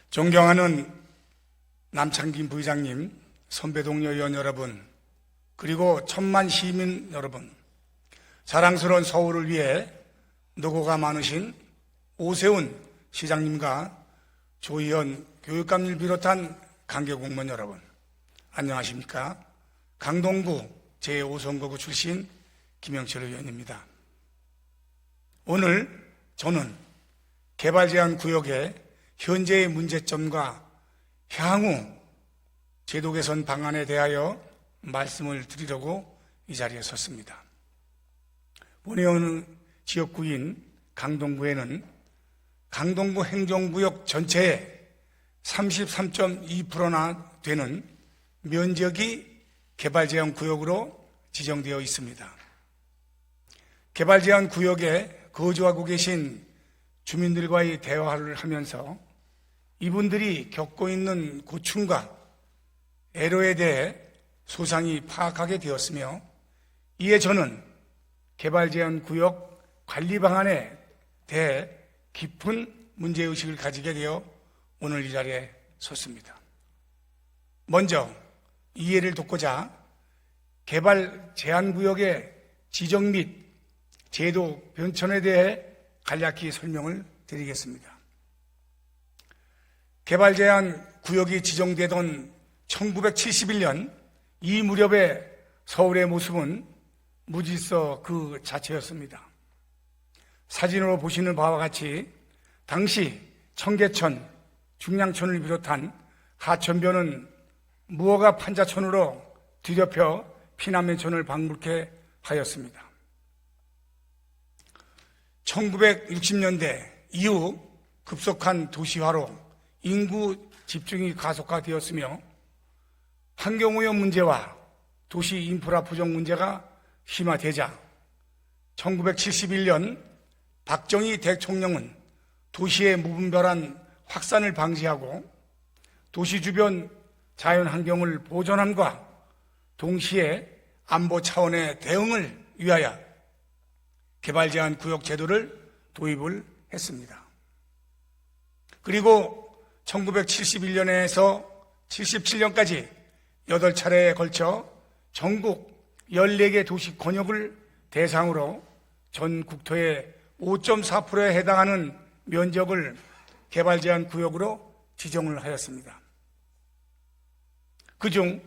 존경하는 남창긴 부의장님, 선배 동료 의원 여러분, 그리고 천만 시민 여러분, 자랑스러운 서울을 위해 노고가 많으신 오세훈 시장님과 조희연 교육감을 비롯한 관계공무원 여러분, 안녕하십니까? 강동구 제5선거구 출신 김영철 의원입니다. 오늘 저는 개발제한구역의 현재의 문제점과 향후 제도 개선 방안에 대하여 말씀을 드리려고 이 자리에 섰습니다. 본의 어느 지역구인 강동구에는 강동구 행정구역 전체의 33.2%나 되는 면적이 개발제한구역으로 지정되어 있습니다. 개발제한구역에 거주하고 계신 주민들과의 대화를 하면서 이분들이 겪고 있는 고충과 애로에 대해 소상히 파악하게 되었으며, 이에 저는 개발제한구역 관리 방안에 대해 깊은 문제의식을 가지게 되어 오늘 이 자리에 섰습니다. 먼저 이해를 돕고자 개발제한구역의 지정 및 제도 변천에 대해 간략히 설명을 드리겠습니다. 개발제한구역이 지정되던 1971년 이 무렵의 서울의 모습은 무질서 그 자체였습니다. 사진으로 보시는 바와 같이 당시 청계천, 중량천을 비롯한 하천변은 무허가 판자촌으로 뒤덮여 피난민촌을 방불케 하였습니다. 1960년대 이후 급속한 도시화로 인구 집중이 가속화되었으며 환경오염 문제와 도시 인프라 부족 문제가 심화되자 1971년 박정희 대통령은 도시의 무분별한 확산을 방지하고 도시 주변 자연환경을 보존함과 동시에 안보 차원의 대응을 위하여 개발제한구역 제도를 도입을 했습니다. 그리고 1971년에서 77년까지 8차례에 걸쳐 전국 14개 도시 권역을 대상으로 전 국토의 5.4%에 해당하는 면적을 개발제한구역으로 지정을 하였습니다. 그중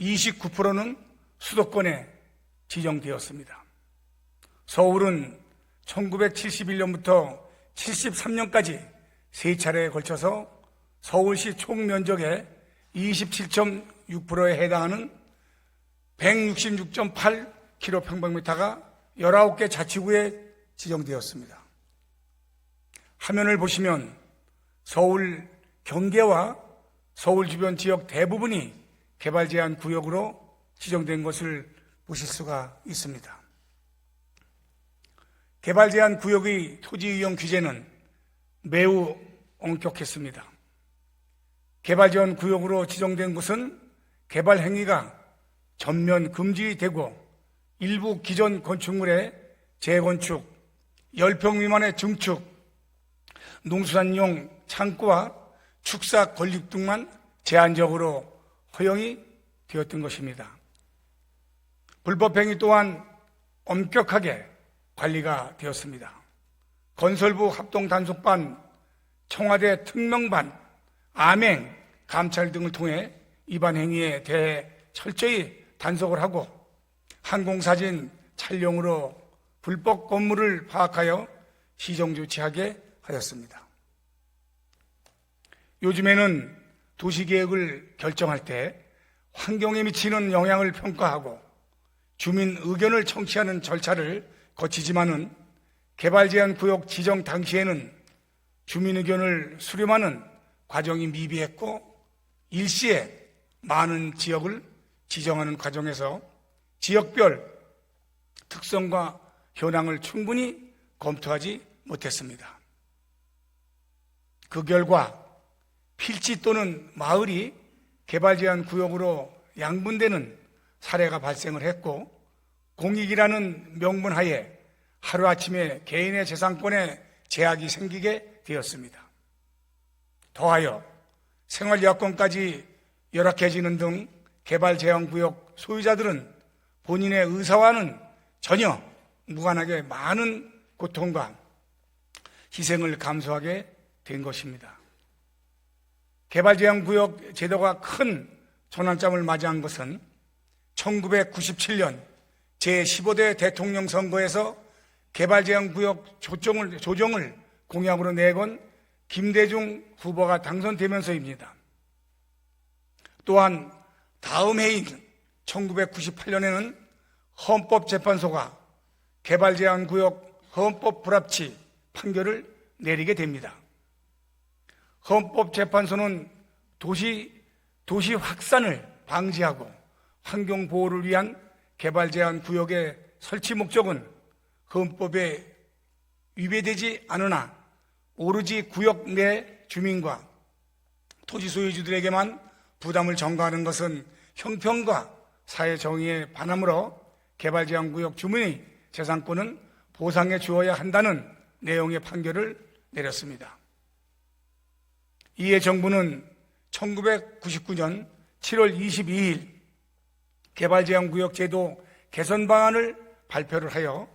29%는 수도권에 지정되었습니다. 서울은 1971년부터 73년까지 3차례에 걸쳐서 서울시 총 면적의 27.6%에 해당하는 166.8km평방미터가 19개 자치구에 지정되었습니다. 화면을 보시면 서울 경계와 서울 주변 지역 대부분이 개발제한구역으로 지정된 것을 보실 수가 있습니다. 개발제한구역의 토지이용 규제는 매우 엄격했습니다. 개발제한구역으로 지정된 곳은 개발 행위가 전면 금지되고 일부 기존 건축물의 재건축, 10평 미만의 증축, 농수산용 창고와 축사 건립 등만 제한적으로 허용이 되었던 것입니다. 불법행위 또한 엄격하게 관리가 되었습니다. 건설부 합동단속반, 청와대 특명반, 암행, 감찰 등을 통해 위반 행위에 대해 철저히 단속을 하고 항공사진 촬영으로 불법 건물을 파악하여 시정 조치하게 하였습니다. 요즘에는 도시계획을 결정할 때 환경에 미치는 영향을 평가하고 주민 의견을 청취하는 절차를 거치지만은 개발제한구역 지정 당시에는 주민 의견을 수렴하는 과정이 미비했고 일시에 많은 지역을 지정하는 과정에서 지역별 특성과 현황을 충분히 검토하지 못했습니다. 그 결과 필지 또는 마을이 개발제한구역으로 양분되는 사례가 발생을 했고 공익이라는 명분하에 하루아침에 개인의 재산권에 제약이 생기게 되었습니다. 더하여 생활여건까지 열악해지는 등 개발제한구역 소유자들은 본인의 의사와는 전혀 무관하게 많은 고통과 희생을 감수하게 된 것입니다. 개발제한구역 제도가 큰 전환점을 맞이한 것은 1997년 제15대 대통령 선거에서 개발제한구역 조정을 공약으로 내건 김대중 후보가 당선되면서입니다. 또한 다음 해인 1998년에는 헌법재판소가 개발제한구역 헌법 불합치 판결을 내리게 됩니다. 헌법재판소는 도시 확산을 방지하고 환경보호를 위한 개발제한구역의 설치 목적은 헌법에 위배되지 않으나 오로지 구역 내 주민과 토지 소유주들에게만 부담을 전가하는 것은 형평과 사회 정의에 반하므로 개발제한구역 주민의 재산권은 보상해 주어야 한다는 내용의 판결을 내렸습니다. 이에 정부는 1999년 7월 22일 개발제한구역 제도 개선 방안을 발표를 하여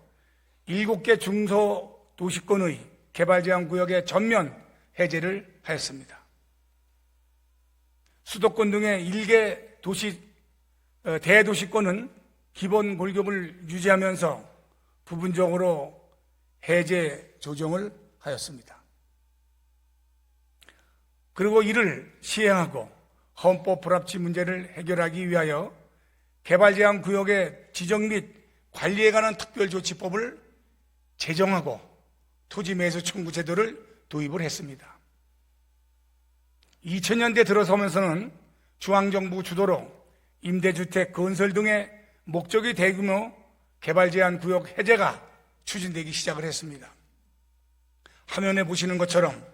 7개 중소도시권의 개발제한구역의 전면 해제를 하였습니다. 수도권 등의 1개 대도시권은 기본 골격을 유지하면서 부분적으로 해제 조정을 하였습니다. 그리고 이를 시행하고 헌법 불합치 문제를 해결하기 위하여 개발제한구역의 지정 및 관리에 관한 특별조치법을 제정하고 토지 매수 청구 제도를 도입을 했습니다. 2000년대 들어서면서는 중앙정부 주도로 임대주택 건설 등의 목적이 대규모 개발제한구역 해제가 추진되기 시작을 했습니다. 화면에 보시는 것처럼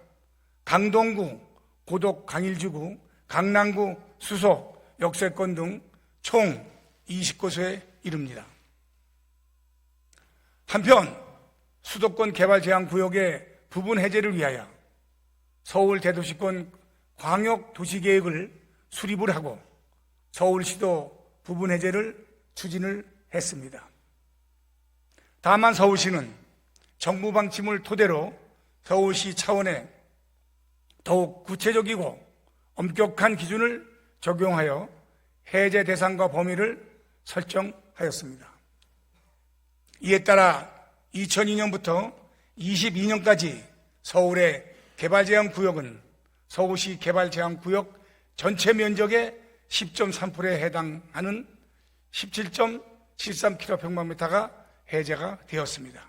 강동구, 고덕 강일주구, 강남구, 수소, 역세권 등 총 20곳에 이릅니다. 한편 수도권 개발제한구역의 부분 해제를 위하여 서울 대도시권 광역도시계획을 수립을 하고 서울시도 부분 해제를 추진을 했습니다. 다만 서울시는 정부 방침을 토대로 서울시 차원의 더욱 구체적이고 엄격한 기준을 적용하여 해제 대상과 범위를 설정하였습니다. 이에 따라 2002년부터 22년까지 서울의 개발제한구역은 서울시 개발제한구역 전체 면적의 10.3%에 해당하는 17.73km평방미터가 해제가 되었습니다.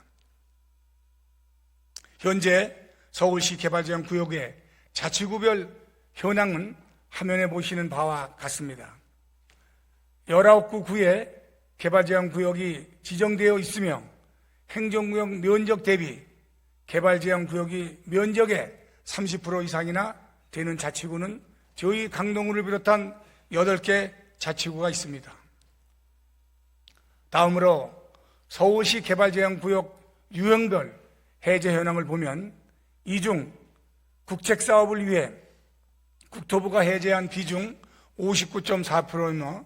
현재 서울시 개발제한구역의 자치구별 현황은 화면에 보시는 바와 같습니다. 19구 구에 개발제한구역이 지정되어 있으며 행정구역 면적 대비 개발제한구역이 면적의 30% 이상이나 되는 자치구는 저희 강동구를 비롯한 8개 자치구가 있습니다. 다음으로 서울시 개발제한구역 유형별 해제 현황을 보면 이 중 국책사업을 위해 국토부가 해제한 비중 59.4%이며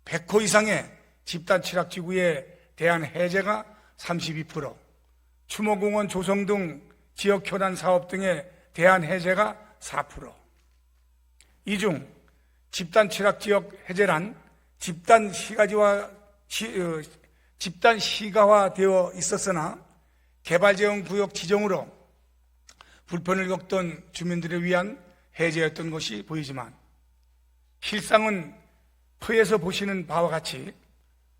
100호 이상의 집단 취락지구에 대한 해제가 32%, 추모공원 조성 등 지역 현안 사업 등에 대한 해제가 4%. 이 중 집단 취락지역 해제란 집단 시가화되어 있었으나 개발제한구역 지정으로 불편을 겪던 주민들을 위한 해제였던 것이 보이지만 실상은 표에서 보시는 바와 같이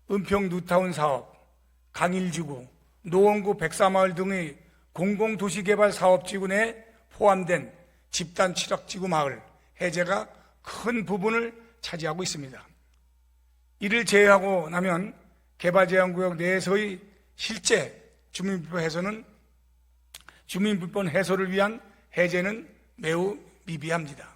은평 뉴타운 사업, 강일지구, 노원구 백사마을 등의 공공도시개발 사업지구 내에 포함된 집단 취락지구 마을 해제가 큰 부분을 차지하고 있습니다. 이를 제외하고 나면 개발제한구역 내에서의 실제 주민불편 해소를 위한 해제는 매우 미비합니다.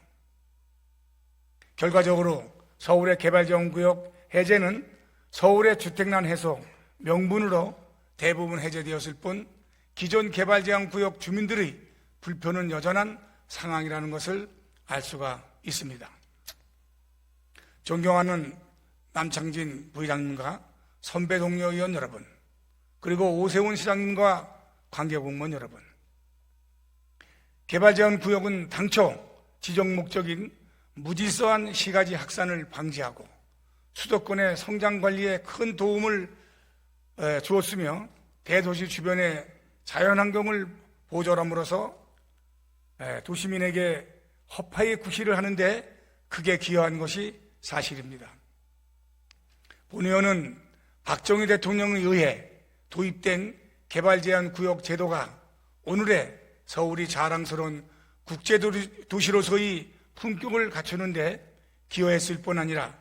결과적으로 서울의 개발제한구역 해제는 서울의 주택난 해소 명분으로 대부분 해제되었을 뿐 기존 개발제한구역 주민들의 불편은 여전한 상황이라는 것을 알 수가 있습니다. 존경하는 남창진 부회장님과 선배 동료 의원 여러분, 그리고 오세훈 시장님과 관계공무원 여러분, 개발제한구역은 당초 지정 목적인 무질서한 시가지 확산을 방지하고 수도권의 성장 관리에 큰 도움을 주었으며 대도시 주변의 자연환경을 보존함으로써 도시민에게 허파의 구실을 하는데 크게 기여한 것이 사실입니다. 본 의원은 박정희 대통령에 의해 도입된 개발제한구역 제도가 오늘의 서울이 자랑스러운 국제도시로서의 품격을 갖추는데 기여했을 뿐 아니라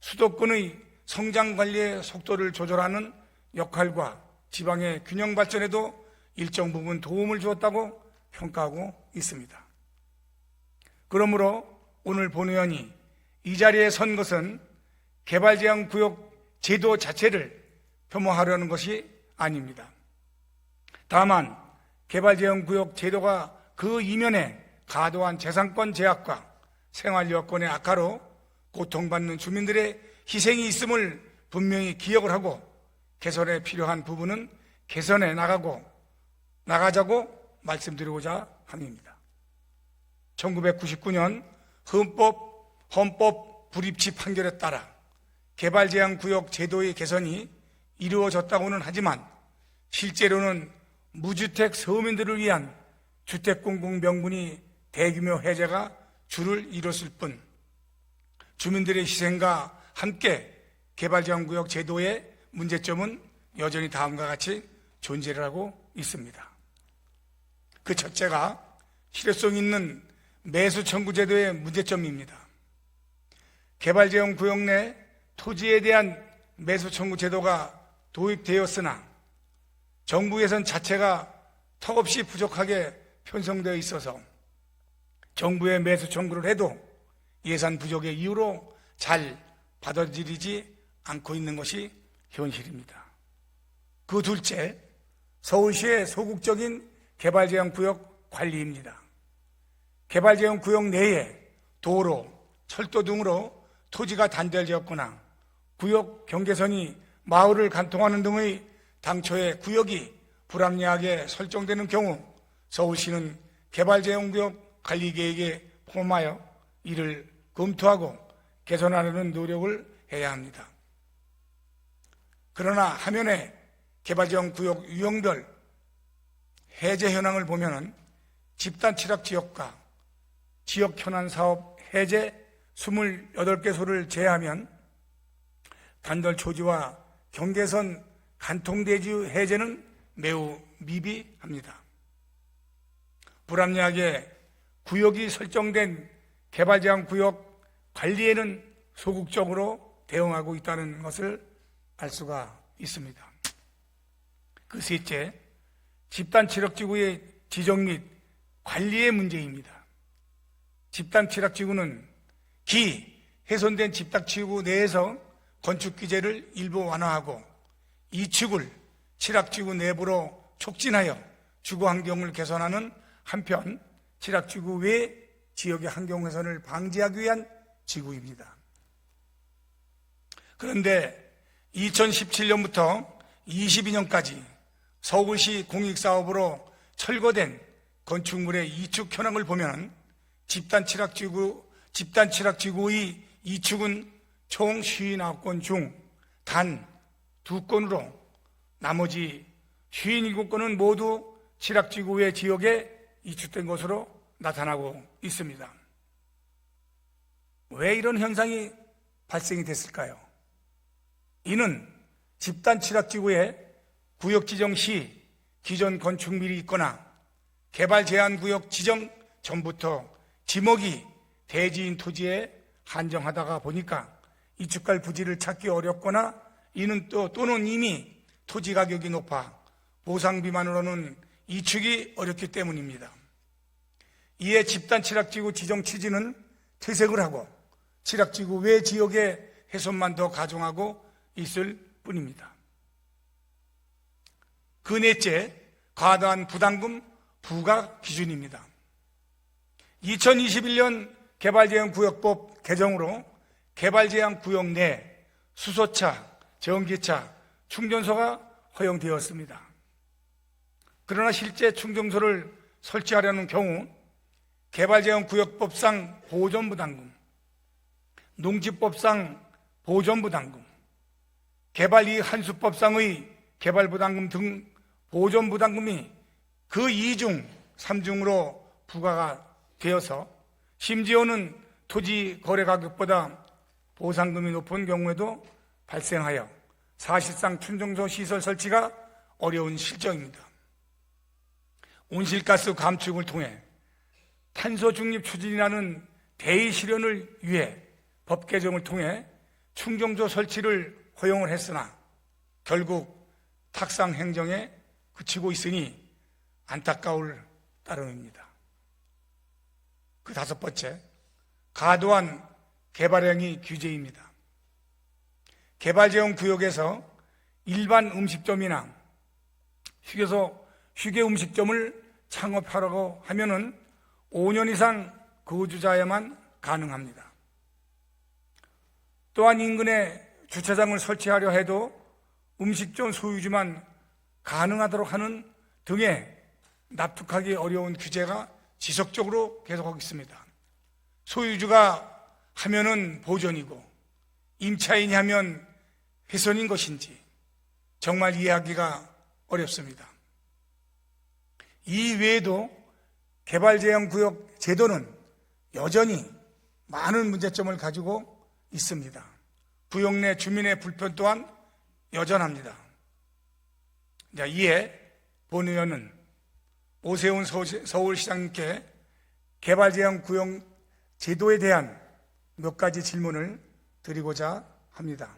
수도권의 성장관리의 속도를 조절하는 역할과 지방의 균형 발전에도 일정 부분 도움을 주었다고 평가하고 있습니다. 그러므로 오늘 본 의원이 이 자리에 선 것은 개발제한구역 제도 자체를 폄하하려는 것이 아닙니다. 다만 개발제한구역 제도가 그 이면에 과도한 재산권 제약과 생활여건의 악화로 고통받는 주민들의 희생이 있음을 분명히 기억을 하고 개선에 필요한 부분은 개선해 나가자고 말씀드리고자 합니다. 1999년 헌법 불입치 판결에 따라 개발제한구역 제도의 개선이 이루어졌다고는 하지만 실제로는 무주택 서민들을 위한 주택공급 명분이 대규모 해제가 주를 이뤘을 뿐 주민들의 희생과 함께 개발제한구역 제도의 문제점은 여전히 다음과 같이 존재를 하고 있습니다. 그 첫째가 실효성 있는 매수 청구 제도의 문제점입니다. 개발제한구역 내 토지에 대한 매수 청구 제도가 도입되었으나 정부 예산 자체가 턱없이 부족하게 편성되어 있어서 정부의 매수 청구를 해도 예산 부족의 이유로 잘 받아들이지 않고 있는 것이 현실입니다. 그 둘째, 서울시의 소극적인 개발제한구역 관리입니다. 개발제한구역 내에 도로, 철도 등으로 토지가 단절되었거나 구역 경계선이 마을을 관통하는 등의 당초의 구역이 불합리하게 설정되는 경우 서울시는 개발제한구역 관리계획에 포함하여 이를 검토하고 개선하려는 노력을 해야 합니다. 그러나 화면에 개발제한구역 유형별 해제 현황을 보면 집단 취락 지역과 지역 현안 사업 해제 28개소를 제외하면 단절 초지와 경계선 간통대지 해제는 매우 미비합니다. 불합리하게 구역이 설정된 개발제한구역 관리에는 소극적으로 대응하고 있다는 것을 알 수가 있습니다. 그 셋째, 집단취락지구의 지정 및 관리의 문제입니다. 집단취락지구는 훼손된 집단취락지구 내에서 건축규제를 일부 완화하고 이축을 취락지구 내부로 촉진하여 주거환경을 개선하는 한편 취락지구 외 지역의 환경훼손을 방지하기 위한 지구입니다. 그런데 2017년부터 22년까지 서울시 공익사업으로 철거된 건축물의 이축 현황을 보면 집단취락지구의 이축은 총 59건 중 단 2건으로 나머지 57건은 모두 취락지구 외 지역에 이축된 것으로 나타나고 있습니다. 왜 이런 현상이 발생이 됐을까요? 이는 집단 취락지구에 구역 지정 시 기존 건축물이 있거나 개발 제한 구역 지정 전부터 지목이 대지인 토지에 한정하다가 보니까 이축할 부지를 찾기 어렵거나 이는 또는 이미 토지 가격이 높아 보상비만으로는 이축이 어렵기 때문입니다. 이에 집단 취락지구 지정 취지는 퇴색을 하고 취락지구 외 지역의 훼손만 더 가중하고 있을 뿐입니다. 그 넷째, 과다한 부담금 부과 기준입니다. 2021년 개발제한구역법 개정으로 개발제한구역 내 수소차, 전기차, 충전소가 허용되었습니다. 그러나 실제 충전소를 설치하려는 경우 개발제한구역법상 보존부담금, 농지법상 보존부담금, 개발이익한수법상의 개발부담금 등 보존부담금이 그 2중, 3중으로 부과가 되어서 심지어는 토지 거래 가격보다 보상금이 높은 경우에도 발생하여 사실상 충전소 시설 설치가 어려운 실정입니다. 온실가스 감축을 통해 탄소 중립 추진이라는 대의 실현을 위해 법 개정을 통해 충전소 설치를 허용을 했으나 결국 탁상 행정에 그치고 있으니 안타까울 따름입니다. 그 5번째, 과도한 개발행위 규제입니다. 개발제한구역에서 일반 음식점이나 휴게소, 휴게 음식점을 창업하라고 하면은 5년 이상 거주자야만 가능합니다. 또한 인근에 주차장을 설치하려 해도 음식점 소유주만 가능하도록 하는 등의 납득하기 어려운 규제가 지속적으로 계속하고 있습니다. 소유주가 하면은 보존이고 임차인이 하면 훼손인 것인지 정말 이해하기가 어렵습니다. 이 외에도 개발제한구역 제도는 여전히 많은 문제점을 가지고 있습니다. 구역 내 주민의 불편 또한 여전합니다. 이에 본 의원은 오세훈 서울시장님께 개발제한구역 제도에 대한 몇 가지 질문을 드리고자 합니다.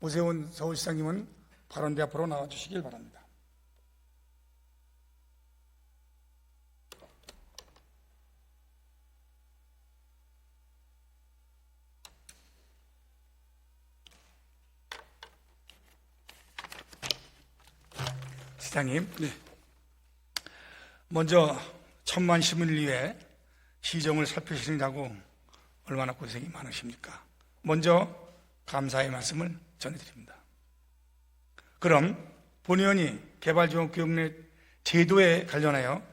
오세훈 서울시장님은 발언대 앞으로 나와주시길 바랍니다. 시장님, 네. 먼저 천만 시민을 위해 시정을 살피시느라고 얼마나 고생이 많으십니까? 먼저 감사의 말씀을 전해드립니다. 그럼 본 의원이 개발지원구역 내 제도에 관련하여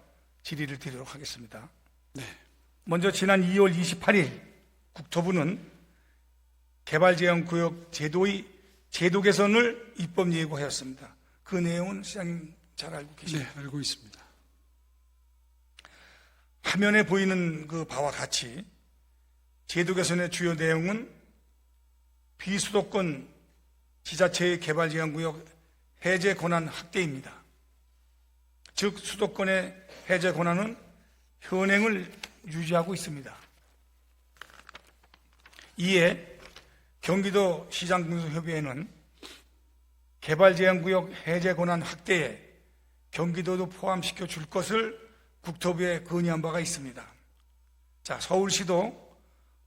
질의를 드리도록 하겠습니다. 네. 먼저 지난 2월 28일 국토부는 개발제한구역 제도의 제도 개선을 입법 예고하였습니다. 그 내용은 시장님 잘 알고 계시죠? 네, 알고 있습니다. 화면에 보이는 그 바와 같이 제도 개선의 주요 내용은 비수도권 지자체의 개발제한구역 해제 권한 확대입니다. 즉 수도권의 해제 권한은 현행을 유지하고 있습니다. 이에 경기도 시장군수협의회는 개발제한구역 해제 권한 확대에 경기도도 포함시켜 줄 것을 국토부에 건의한 바가 있습니다. 자, 서울시도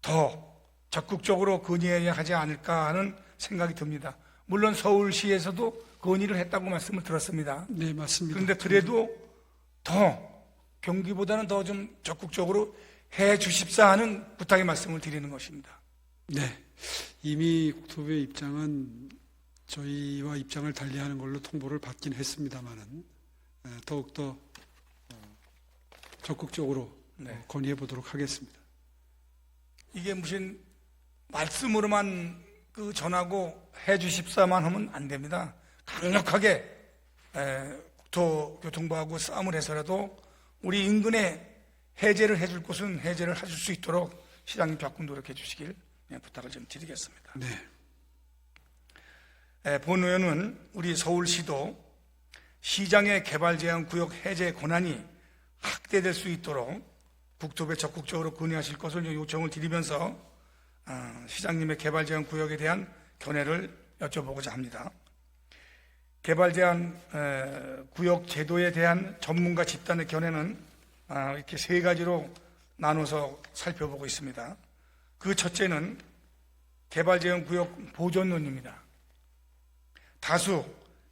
더 적극적으로 건의해야 하지 않을까 하는 생각이 듭니다. 물론 서울시에서도 건의를 했다고 말씀을 들었습니다. 네, 맞습니다. 그런데 그래도 더 경기보다는 더 좀 적극적으로 해 주십사 하는 부탁의 말씀을 드리는 것입니다. 네, 이미 국토부의 입장은 저희와 입장을 달리하는 걸로 통보를 받긴 했습니다만은 더욱더 적극적으로 건의해 보도록 하겠습니다. 이게 무슨 말씀으로만 그 전하고 해 주십사만 하면 안 됩니다. 강력하게 국토교통부하고 싸움을 해서라도 우리 인근에 해제를 해줄 곳은 해제를 하실 수 있도록 시장님 적극 노력해 주시길 부탁을 좀 드리겠습니다. 네. 본 의원은 우리 서울시도 시장의 개발제한구역 해제 권한이 확대될 수 있도록 국토부에 적극적으로 건의하실 것을 요청을 드리면서 시장님의 개발제한구역에 대한 견해를 여쭤보고자 합니다. 개발제한구역 제도에 대한 전문가 집단의 견해는 이렇게 3가지로 나눠서 살펴보고 있습니다. 그 첫째는 개발제한구역 보존론입니다. 다수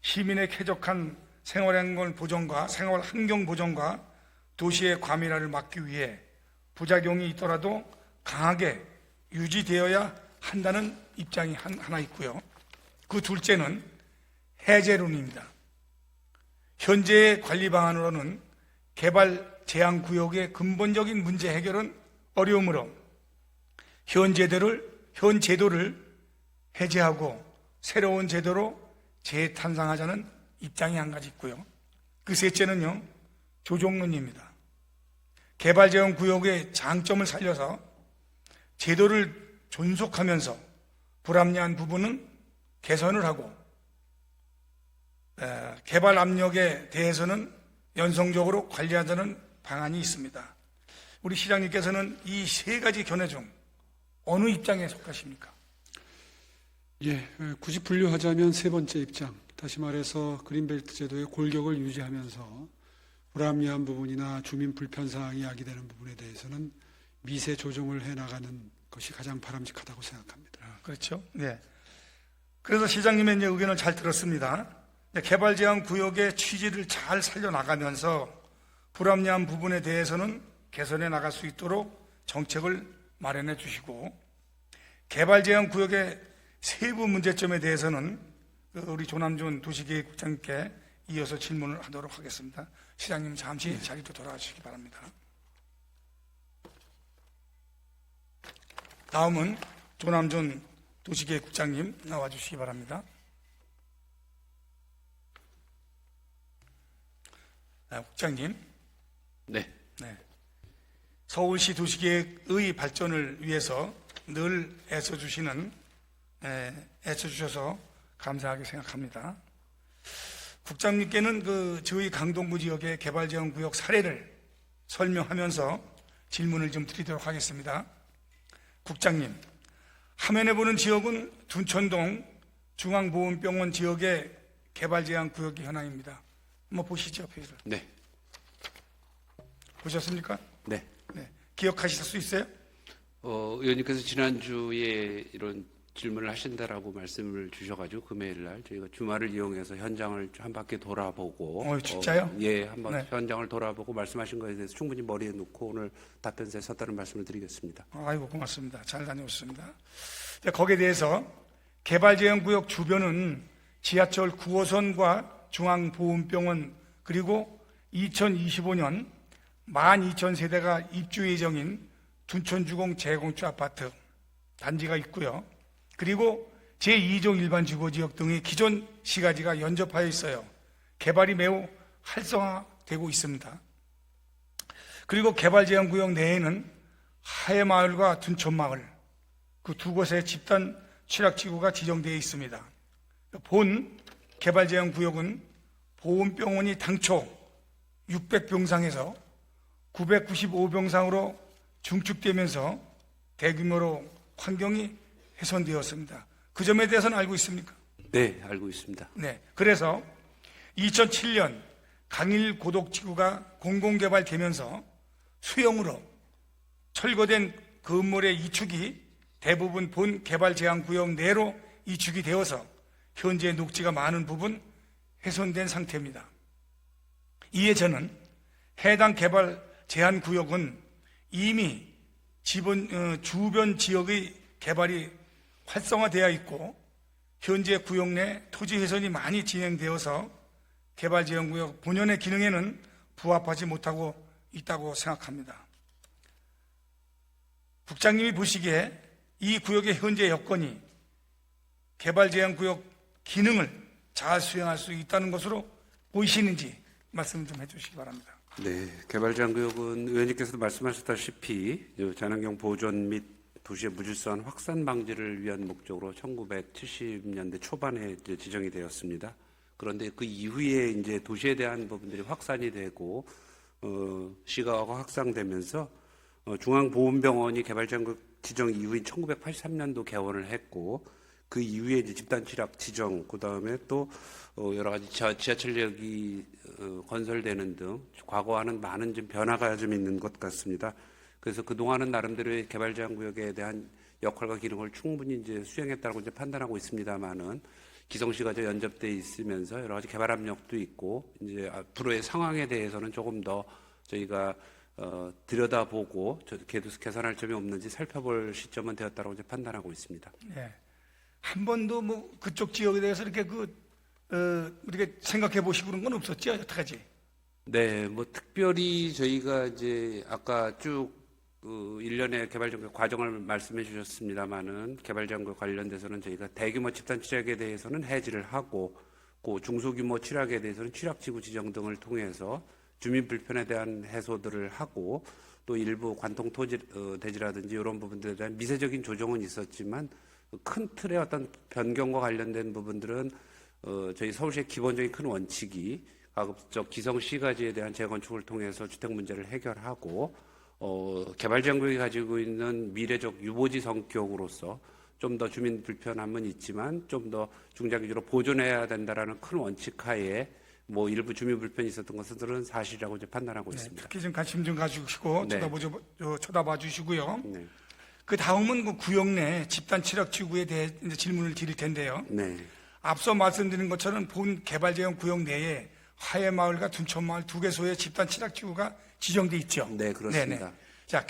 시민의 쾌적한 생활환경 보전과 도시의 과밀화를 막기 위해 부작용이 있더라도 강하게 유지되어야 한다는 입장이 하나 있고요. 그 둘째는 해제론입니다. 현재의 관리 방안으로는 개발 제한 구역의 근본적인 문제 해결은 어려우므로 현 제도를 해제하고 새로운 제도로 재탄생하자는 입장이 한 가지 있고요. 그 셋째는요, 조정론입니다. 개발 제한 구역의 장점을 살려서 제도를 존속하면서 불합리한 부분은 개선을 하고 개발 압력에 대해서는 연성적으로 관리하자는 방안이 있습니다. 우리 시장님께서는 이 세 가지 견해 중 어느 입장에 속하십니까? 예, 굳이 분류하자면 세 번째 입장, 다시 말해서 그린벨트 제도의 골격을 유지하면서 불합리한 부분이나 주민 불편 사항이 야기되는 부분에 대해서는 미세 조정을 해나가는 것이 가장 바람직하다고 생각합니다. 그렇죠. 네. 그래서 시장님의 이제 의견을 잘 들었습니다. 개발 제한 구역의 취지를 잘 살려나가면서 불합리한 부분에 대해서는 개선해 나갈 수 있도록 정책을 마련해 주시고, 개발 제한 구역의 세부 문제점에 대해서는 우리 조남준 도시계획국장님께 이어서 질문을 하도록 하겠습니다. 시장님 잠시 자리로 돌아가 주시기 바랍니다. 다음은 조남준 도시계획국장님 나와 주시기 바랍니다. 국장님. 네. 서울시 도시계획의 발전을 위해서 늘 애써주셔서 감사하게 생각합니다. 국장님께는 저희 강동구 지역의 개발제한구역 사례를 설명하면서 질문을 좀 드리도록 하겠습니다. 국장님, 화면에 보는 지역은 둔천동 중앙보훈병원 지역의 개발제한구역의 현황입니다. 한번 보시죠, 페이지를. 네. 보셨습니까? 네. 기억하실 수 있어요? 의원님께서 지난주에 이런 질문을 하신다라고 말씀을 주셔가지고 금요일 날 저희가 주말을 이용해서 현장을 한 바퀴 돌아보고. 진짜요? 한번 현장을 돌아보고 말씀하신 것에 대해서 충분히 머리에 놓고 오늘 답변서에 썼다는 말씀을 드리겠습니다. 아이고, 고맙습니다. 잘 다녀오셨습니다. 거기에 대해서 개발제한구역 주변은 지하철 9호선과 중앙보훈병원 그리고 2025년 12,000세대가 입주 예정인 둔천주공 재건축 아파트 단지가 있고요. 그리고 제2종 일반 주거지역 등의 기존 시가지가 연접하여 있어요. 개발이 매우 활성화되고 있습니다. 그리고 개발제한구역 내에는 하회마을과 둔천마을 그 두 곳의 집단 취락지구가 지정되어 있습니다. 본 개발제한구역은 보훈병원이 당초 600병상에서 995병상으로 중축되면서 대규모로 환경이 훼손되었습니다. 그 점에 대해서는 알고 있습니까? 네, 알고 있습니다. 네. 그래서 2007년 강일 고독지구가 공공개발되면서 수용으로 철거된 건물의 이축이 대부분 본 개발제한구역 내로 이축이 되어서 현재 녹지가 많은 부분 훼손된 상태입니다. 이에 저는 해당 개발 제한구역은 이미 주변 지역의 개발이 활성화되어 있고 현재 구역 내 토지 훼손이 많이 진행되어서 개발제한구역 본연의 기능에는 부합하지 못하고 있다고 생각합니다. 국장님이 보시기에 이 구역의 현재 여건이 개발제한구역 기능을 잘 수행할 수 있다는 것으로 보이시는지 말씀 좀 해주시기 바랍니다. 네, 개발제한구역은 의원님께서도 말씀하셨다시피 재난경 보존 및 도시의 무질서한 확산 방지를 위한 목적으로 1970년대 초반에 지정이 되었습니다. 그런데 그 이후에 이제 도시에 대한 부분들이 확산이 되고 시가화가 확산되면서 중앙보훈병원이 개발제한구역 지정 이후인 1983년도 개원을 했고 그 이후에 이제 집단취락 지정, 그 다음에 또 여러 가지 지하철역이 건설되는 등 과거와는 많은 좀 변화가 좀 있는 것 같습니다. 그래서 그 동안은 나름대로의 개발제한구역에 대한 역할과 기능을 충분히 이제 수행했다고 이제 판단하고 있습니다만은 기성시가 연접돼 있으면서 여러 가지 개발 압력도 있고 이제 앞으로의 상황에 대해서는 조금 더 저희가 들여다보고 개선할 점이 없는지 살펴볼 시점은 되었다고 이제 판단하고 있습니다. 네. 한 번도 뭐 그쪽 지역에 대해서 이렇게 이렇게 생각해 보시고 그런 건 없었죠? 여태까지? 네, 뭐 특별히 저희가 이제 아까 쭉 일련의 개발정책 과정을 말씀해 주셨습니다만은 개발정책 관련돼서는 저희가 대규모 집단 취약에 대해서는 해지를 하고 그 중소규모 취약에 대해서는 취약지구 지정 등을 통해서 주민 불편에 대한 해소들을 하고 또 일부 관통 토지 대지라든지 이런 부분들에 대한 미세적인 조정은 있었지만 큰 틀의 어떤 변경과 관련된 부분들은 저희 서울시의 기본적인 큰 원칙이 가급적 기성 시가지에 대한 재건축을 통해서 주택 문제를 해결하고 개발지역구역이 가지고 있는 미래적 유보지 성격으로서 좀 더 주민 불편함은 있지만 좀 더 중장기적으로 보존해야 된다라는 큰 원칙하에 뭐 일부 주민 불편이 있었던 것들은 사실이라고 이제 판단하고 네, 있습니다. 특히 좀 관심 좀 가지시고 네. 쳐다봐 주시고요. 네. 그 다음은 그 구역 내 집단 취약지구에 대해 이제 질문을 드릴 텐데요. 네. 앞서 말씀드린 것처럼 본 개발제한 구역 내에 화해마을과 둔촌마을 두 개소의 집단 취약지구가 지정돼 있죠. 네, 그렇습니다. 네네. 자,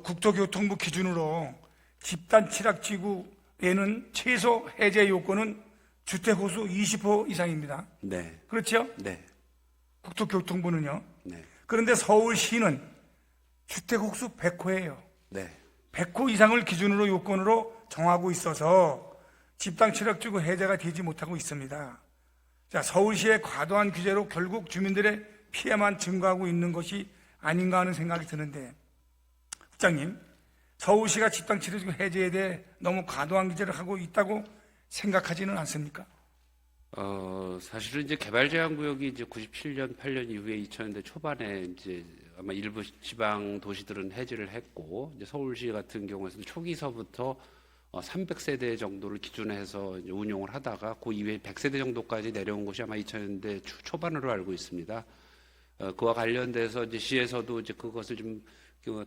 국토교통부 기준으로 집단 취약지구에는 최소 해제 요건은 주택호수 20호 이상입니다. 네. 그렇죠? 네. 국토교통부는요. 네. 그런데 서울시는 주택호수 100호예요. 네. 100호 이상을 기준으로 요건으로 정하고 있어서 집단 취약지구 해제가 되지 못하고 있습니다. 자, 서울시의 과도한 규제로 결국 주민들의 피해만 증가하고 있는 것이 아닌가 하는 생각이 드는데, 국장님, 서울시가 집단 취약지구 해제에 대해 너무 과도한 규제를 하고 있다고 생각하지는 않습니까? 사실은 이제 개발제한구역이 이제 97년, 8년 이후에 2000년대 초반에 이제 아마 일부 지방 도시들은 해지를 했고, 이제 서울시 같은 경우에서는 초기서부터 300세대 정도를 기준해서 이제 운용을 하다가 그 이후에 100세대 정도까지 내려온 것이 아마 2000년대 초반으로 알고 있습니다. 그와 관련돼서 이제 시에서도 이제 그것을 좀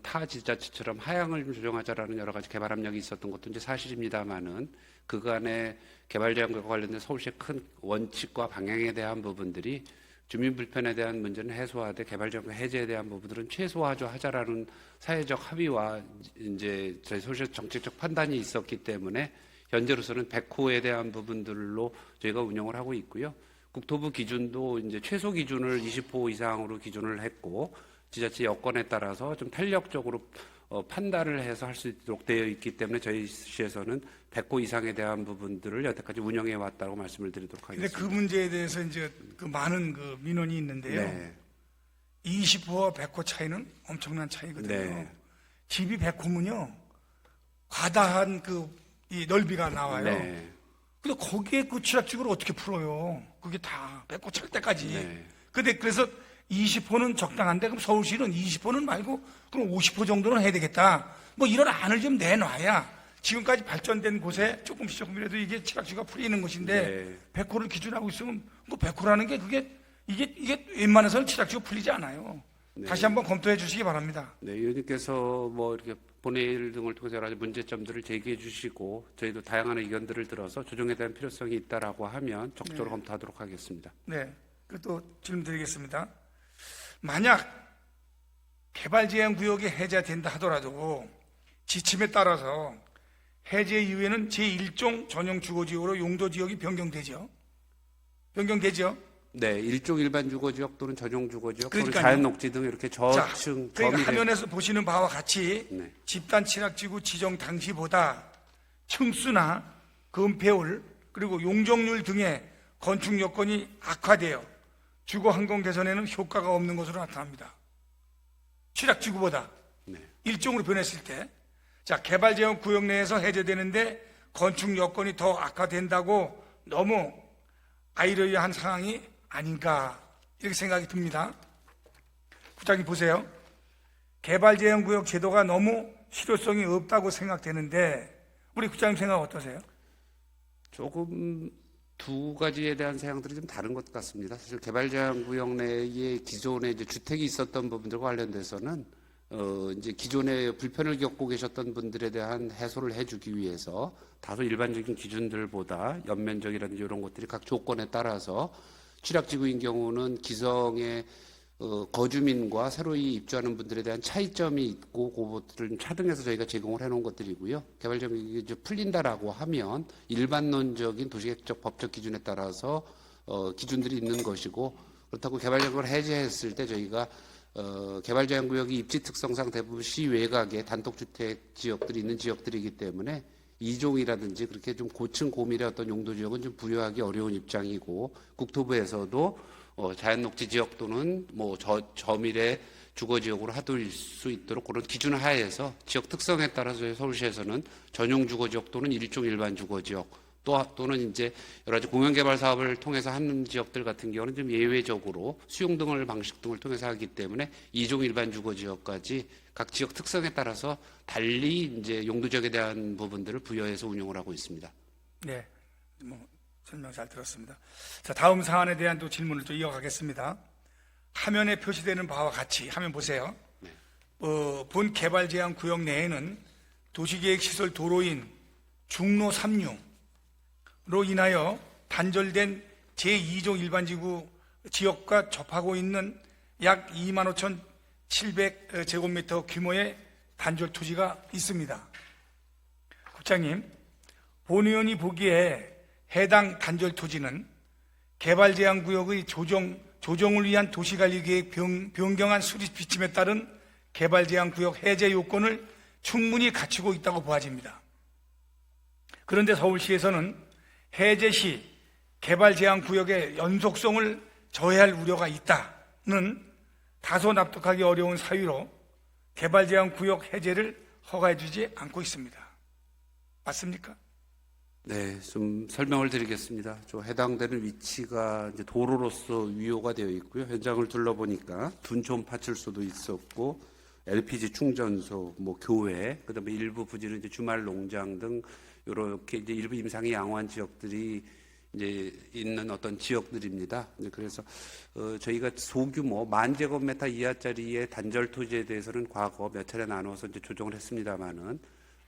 타 지자체처럼 하향을 좀 조정하자라는 여러 가지 개발 압력이 있었던 것도 이제 사실입니다만은 그간의 개발 제한과 관련된 서울시의 큰 원칙과 방향에 대한 부분들이 주민 불편에 대한 문제는 해소하되 개발 제한 해제에 대한 부분들은 최소화하자라는 사회적 합의와 이제 저희 서울시 정책적 판단이 있었기 때문에 현재로서는 100호에 대한 부분들로 저희가 운영을 하고 있고요. 국토부 기준도 이제 최소 기준을 20호 이상으로 기준을 했고 지자체 여건에 따라서 좀 탄력적으로 판단을 해서 할 수 있도록 되어 있기 때문에 저희 시에서는 100호 이상에 대한 부분들을 여태까지 운영해 왔다고 말씀을 드리도록 근데 하겠습니다. 그 문제에 대해서 이제 그 많은 그 민원이 있는데요. 네. 20호와 100호 차이는 엄청난 차이거든요. 네. 집이 100호면요. 과다한 이 넓이가 나와요. 네. 근데 거기에 그 취약지구를 어떻게 풀어요? 그게 다 100호 찰 때까지. 네. 근데 그래서 20호는 적당한데 그럼 서울시는 20호는 말고 그럼 50호 정도는 해야 되겠다. 뭐 이런 안을 좀 내놔야 지금까지 발전된 곳에 조금이라도 이게 취약지구가 풀리는 것인데 네. 100호를 기준하고 있으면 그 100호라는 게 이게 웬만해서는 취약지구가 풀리지 않아요. 네. 다시 한번 검토해 주시기 바랍니다. 네, 의원님께서 뭐 이렇게 본회의 등을 통해서 여러 가지 문제점들을 제기해 주시고 저희도 다양한 의견들을 들어서 조정에 대한 필요성이 있다라고 하면 적극적으로 검토하도록 하겠습니다. 네. 또 질문 드리겠습니다. 만약 개발제한구역이 해제된다 하더라도 지침에 따라서 해제 이후에는 제1종 전용 주거지역으로 용도지역이 변경되죠. 네, 일종 일반 주거지역 또는 전용 주거지역 또는 그러니까요. 자연녹지 등 이렇게 저층 그러니까 저미래 화면에서 보시는 바와 같이 네. 집단 취약지구 지정 당시보다 층수나 건폐율 그리고 용적률 등의 건축 여건이 악화되어 주거 환경 개선에는 효과가 없는 것으로 나타납니다. 취약지구보다 네. 일종으로 변했을 때, 자, 개발제한 구역 내에서 해제되는데 건축 여건이 더 악화된다고 너무 아이러니한 상황이 아닌가 이렇게 생각이 듭니다. 국장님 보세요. 개발제한 구역 제도가 너무 실효성이 없다고 생각되는데 우리 국장님 생각 어떠세요? 조금 두 가지에 대한 사양들이 좀 다른 것 같습니다. 사실 개발제한구역 내에 기존에 이제 주택이 있었던 부분들과 관련돼서는 이제 기존에 불편을 겪고 계셨던 분들에 대한 해소를 해주기 위해서 다소 일반적인 기준들보다 연면적이라든지 이런 것들이 각 조건에 따라서 취약지구인 경우는 기성의 거주민과 새로이 입주하는 분들에 대한 차이점이 있고 그것들을 차등해서 저희가 제공을 해놓은 것들이고요. 개발지원구역이 이제 풀린다라고 하면 일반론적인 도시계획적 법적 기준에 따라서 기준들이 있는 것이고, 그렇다고 개발지원구역을 해제했을 때 저희가 개발제한구역이 입지 특성상 대부분 시 외곽에 단독주택 지역들이 있는 지역들이기 때문에 이종이라든지 그렇게 좀 고층 고밀의 어떤 용도 지역은 좀 부여하기 어려운 입장이고, 국토부에서도 자연녹지 지역 또는 뭐 저밀의 주거 지역으로 하도일 수 있도록 그런 기준 하에서 지역 특성에 따라서 저희 서울시에서는 전용 주거 지역 또는 일종 일반 주거 지역 또는 이제 여러 가지 공영 개발 사업을 통해서 하는 지역들 같은 경우는 좀 예외적으로 수용 등을 방식 등을 통해서 하기 때문에 이종 일반 주거 지역까지 각 지역 특성에 따라서 달리 이제 용도 지역에 대한 부분들을 부여해서 운영을 하고 있습니다. 네, 설명 잘 들었습니다. 자, 다음 사안에 대한 또 질문을 또 이어가겠습니다. 화면에 표시되는 바와 같이 화면 보세요. 본 개발 제한 구역 내에는 도시계획 시설 도로인 중로 3류 로 인하여 단절된 제2종 일반지구 지역과 접하고 있는 약 25,700제곱미터 규모의 단절 토지가 있습니다. 국장님, 본 의원이 보기에 해당 단절 토지는 개발제한구역의 조정을 위한 도시관리계획 변경안 수립 지침에 따른 개발제한구역 해제 요건을 충분히 갖추고 있다고 보아집니다. 그런데 서울시에서는 해제 시 개발 제한 구역의 연속성을 저해할 우려가 있다는 다소 납득하기 어려운 사유로 개발 제한 구역 해제를 허가해 주지 않고 있습니다. 맞습니까? 네, 좀 설명을 드리겠습니다. 해당되는 위치가 이제 도로로서 위호가 되어 있고요. 현장을 둘러보니까 둔촌 파출소도 있었고, LPG 충전소, 교회, 그다음에 일부 부지는 이제 주말 농장 등 이렇게 이제 일부 임상이 양호한 지역들이 이제 있는 어떤 지역들입니다. 그래서 저희가 소규모 10,000제곱미터 이하짜리의 단절 토지에 대해서는 과거 몇 차례 나눠서 이제 조정을 했습니다만은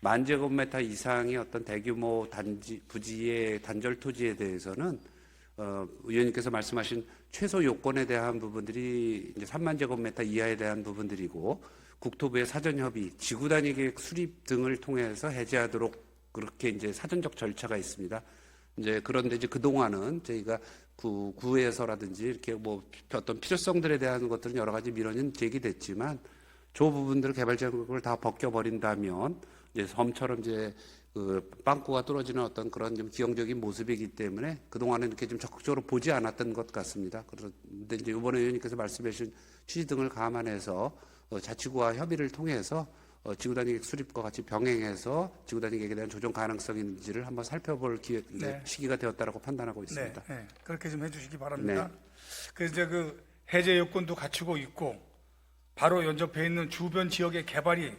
10,000제곱미터 이상의 어떤 대규모 부지의 단절 토지에 대해서는 의원님께서 말씀하신 최소 요건에 대한 부분들이 이제 30,000제곱미터 이하에 대한 부분들이고, 국토부의 사전 협의, 지구 단위 계획 수립 등을 통해서 해제하도록 그렇게 이제 사전적 절차가 있습니다. 그런데 그동안은 저희가 구에서라든지 이렇게 어떤 필요성들에 대한 것들은 여러 가지 민원이 제기됐지만, 저 부분들을 개발제한구역을 다 벗겨버린다면 이제 섬처럼 빵꾸가 떨어지는 어떤 그런 좀 기형적인 모습이기 때문에 그동안은 이렇게 좀 적극적으로 보지 않았던 것 같습니다. 그런데 이제 이번에 의원님께서 말씀해 주신 취지 등을 감안해서 자치구와 협의를 통해서 지구단위 계획 수립과 같이 병행해서 지구단위 계획에 대한 조정 가능성이 있는지를 한번 살펴볼 시기가 되었다라고 판단하고 있습니다. 네, 그렇게 좀 해주시기 바랍니다. 네. 그래서 이제 해제 요건도 갖추고 있고 바로 연접해 있는 주변 지역의 개발이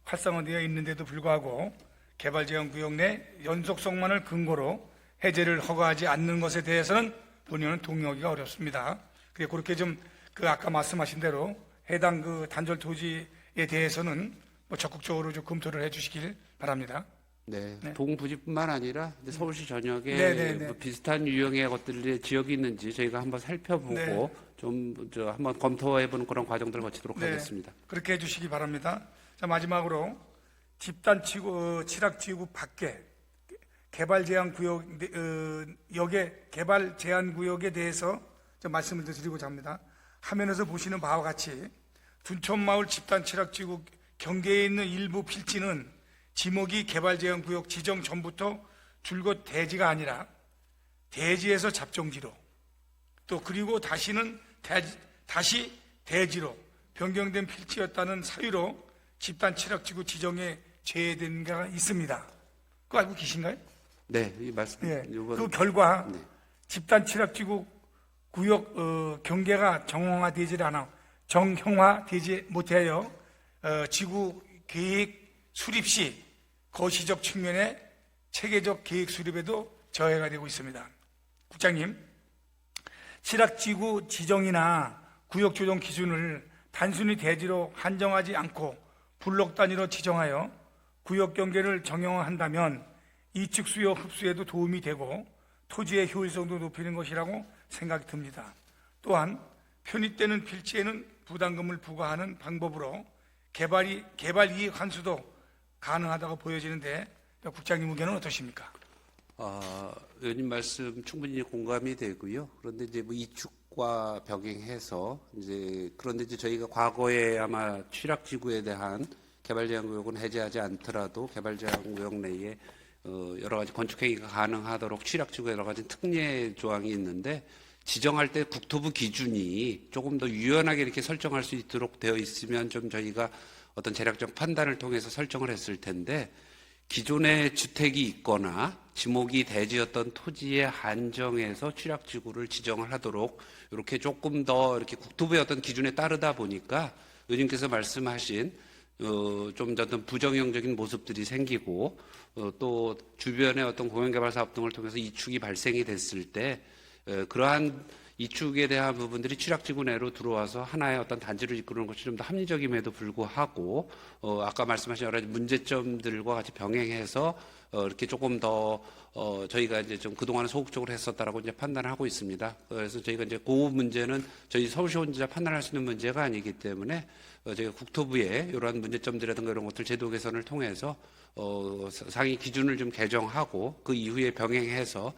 활성화되어 있는데도 불구하고 개발제한구역 내 연속성만을 근거로 해제를 허가하지 않는 것에 대해서는 본의원은 동의하기가 어렵습니다. 그렇게 좀 아까 말씀하신 대로 해당 단절 토지에 대해서는 적극적으로 좀 검토를 해주시길 바랍니다. 네, 동부지뿐만 아니라 이제 서울시 전역에 네. 비슷한 유형의 것들의 지역이 있는지 저희가 한번 살펴보고 좀 한번 검토해보는 그런 과정들을 거치도록 하겠습니다. 그렇게 해주시기 바랍니다. 자, 마지막으로 집단 칠학지구 밖에 개발 제한 구역에 대해서 좀 말씀을 드리고자 합니다. 화면에서 보시는 바와 같이 둔촌마을 집단 칠학지구 경계에 있는 일부 필지는 지목이 개발제한구역 지정 전부터 줄곧 대지가 아니라 대지에서 잡종지로 그리고 다시 대지로 변경된 필지였다는 사유로 집단 칠학지구 지정에 제외된 가 있습니다. 그거 알고 계신가요? 네, 이 말씀. 그 결과 집단 칠학지구 구역 경계가 정형화되지 못하여 지구 계획 수립 시 거시적 측면의 체계적 계획 수립에도 저해가 되고 있습니다. 국장님, 칠학지구 지정이나 구역 조정 기준을 단순히 대지로 한정하지 않고 블록 단위로 지정하여 구역 경계를 정형화한다면 이축 수요 흡수에도 도움이 되고 토지의 효율성도 높이는 것이라고 생각이 듭니다. 또한 편입되는 필지에는 부담금을 부과하는 방법으로 개발 이익 환수도 가능하다고 보여지는데 국장님 의견은 어떠십니까? 의원님 말씀 충분히 공감이 되고요. 그런데 이제 뭐 이축과 병행해서 그런데 이제 저희가 과거에 아마 취락지구에 대한 개발제한구역은 해제하지 않더라도 개발제한구역 내에 여러 가지 건축행위가 가능하도록 취락지구에 여러 가지 특례 조항이 있는데 지정할 때 국토부 기준이 조금 더 유연하게 이렇게 설정할 수 있도록 되어 있으면 좀 저희가 어떤 재량적 판단을 통해서 설정을 했을 텐데 기존에 주택이 있거나 지목이 대지였던 토지에 한정해서 취락지구를 지정을 하도록 이렇게 조금 더 이렇게 국토부의 어떤 기준에 따르다 보니까 의원님께서 말씀하신 좀 어떤 부정형적인 모습들이 생기고 또 주변의 어떤 공영개발 사업 등을 통해서 이축이 발생이 됐을 때 그러한 이축에 대한 부분들이 취락지구 내로 들어와서 하나의 어떤 단지를 이끄는 것이 좀 더 합리적임에도 불구하고 아까 말씀하신 여러 가지 문제점들과 같이 병행해서 이렇게 조금 더 저희가 이제 좀 그동안은 소극적으로 했었다라고 이제 판단을 하고 있습니다. 그래서 저희가 이제 그 문제는 저희 서울시 혼자 판단할 수 있는 문제가 아니기 때문에 저희가 국토부에 이러한 문제점들이라든가 이런 것들 제도 개선을 통해서 상위 기준을 좀 개정하고 그 이후에 병행해서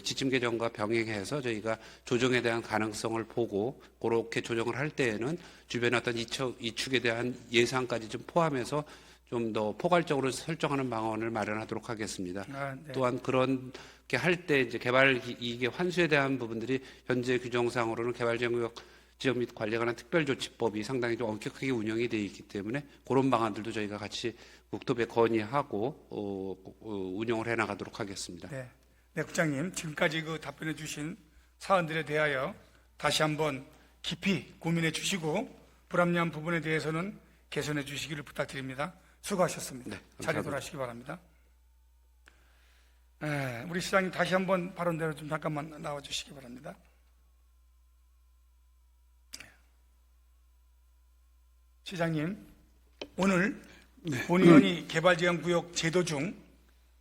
지침 개정과 병행해서 저희가 조정에 대한 가능성을 보고 그렇게 조정을 할 때에는 주변의 어떤 이축에 대한 예상까지 좀 포함해서 좀 더 포괄적으로 설정하는 방안을 마련하도록 하겠습니다. 네. 또한 그렇게 할 때 이제 개발 이익의 환수에 대한 부분들이 현재 규정상으로는 개발제한구역 지역 및 관리에 관한 특별조치법이 상당히 좀 엄격하게 운영이 되어 있기 때문에 그런 방안들도 저희가 같이 국토부에 건의하고 운영을 해나가도록 하겠습니다. 네, 국장님 지금까지 그 답변해 주신 사안들에 대하여 다시 한번 깊이 고민해 주시고 불합리한 부분에 대해서는 개선해 주시기를 부탁드립니다. 수고하셨습니다. 네, 자리 돌아가시기 바랍니다. 우리 시장님 다시 한번 발언대로 좀 잠깐만 나와 주시기 바랍니다. 시장님, 오늘 본의원이 개발제한구역 제도 중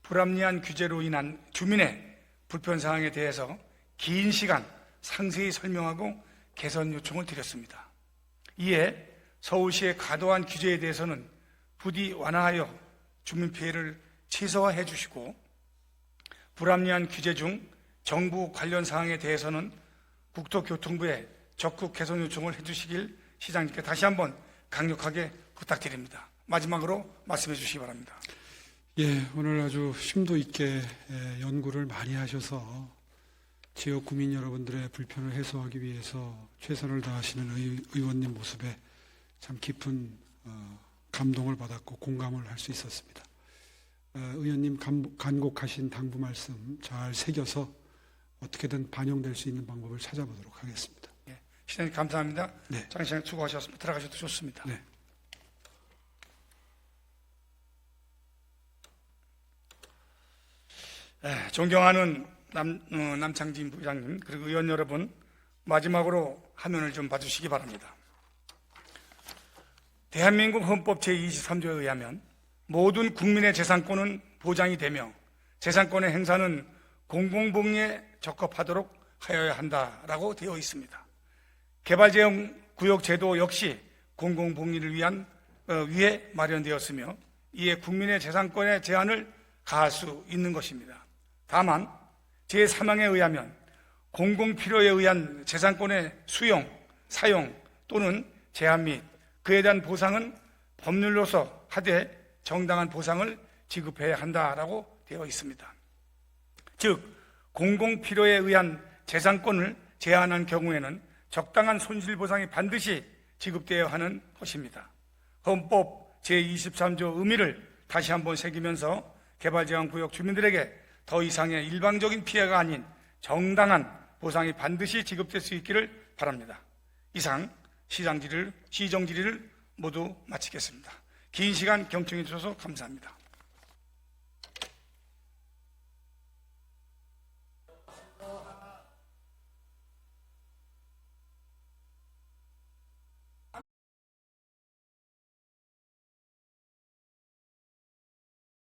불합리한 규제로 인한 주민의 불편사항에 대해서 긴 시간 상세히 설명하고 개선 요청을 드렸습니다. 이에 서울시의 과도한 규제에 대해서는 부디 완화하여 주민 피해를 최소화해 주시고 불합리한 규제 중 정부 관련 사항에 대해서는 국토교통부에 적극 개선 요청을 해 주시길 시장님께 다시 한번 강력하게 부탁드립니다. 마지막으로 말씀해 주시기 바랍니다. 예, 오늘 아주 심도 있게 연구를 많이 하셔서 지역 구민 여러분들의 불편을 해소하기 위해서 최선을 다하시는 의원님 모습에 참 깊은 감동을 받았고 공감을 할 수 있었습니다. 의원님 간곡하신 당부 말씀 잘 새겨서 어떻게든 반영될 수 있는 방법을 찾아보도록 하겠습니다. 예, 시장님 감사합니다. 네. 장 시장님 수고하셨습니다. 들어가셔도 좋습니다. 네. 존경하는 남창진 부장님 그리고 의원 여러분, 마지막으로 화면을 좀 봐주시기 바랍니다. 대한민국 헌법 제23조에 의하면 모든 국민의 재산권은 보장이 되며 재산권의 행사는 공공복리에 적합하도록 하여야 한다라고 되어 있습니다. 개발제한구역 제도 역시 공공복리를 위해 마련되었으며 이에 국민의 재산권의 제한을 가할 수 있는 것입니다. 다만 제3항에 의하면 공공필요에 의한 재산권의 수용, 사용 또는 제한 및 그에 대한 보상은 법률로서 하되 정당한 보상을 지급해야 한다라고 되어 있습니다. 즉 공공필요에 의한 재산권을 제한한 경우에는 적당한 손실보상이 반드시 지급되어야 하는 것입니다. 헌법 제23조 의미를 다시 한번 새기면서 개발제한구역 주민들에게 더 이상의 일방적인 피해가 아닌 정당한 보상이 반드시 지급될 수 있기를 바랍니다. 이상 시정 질의를 모두 마치겠습니다. 긴 시간 경청해 주셔서 감사합니다.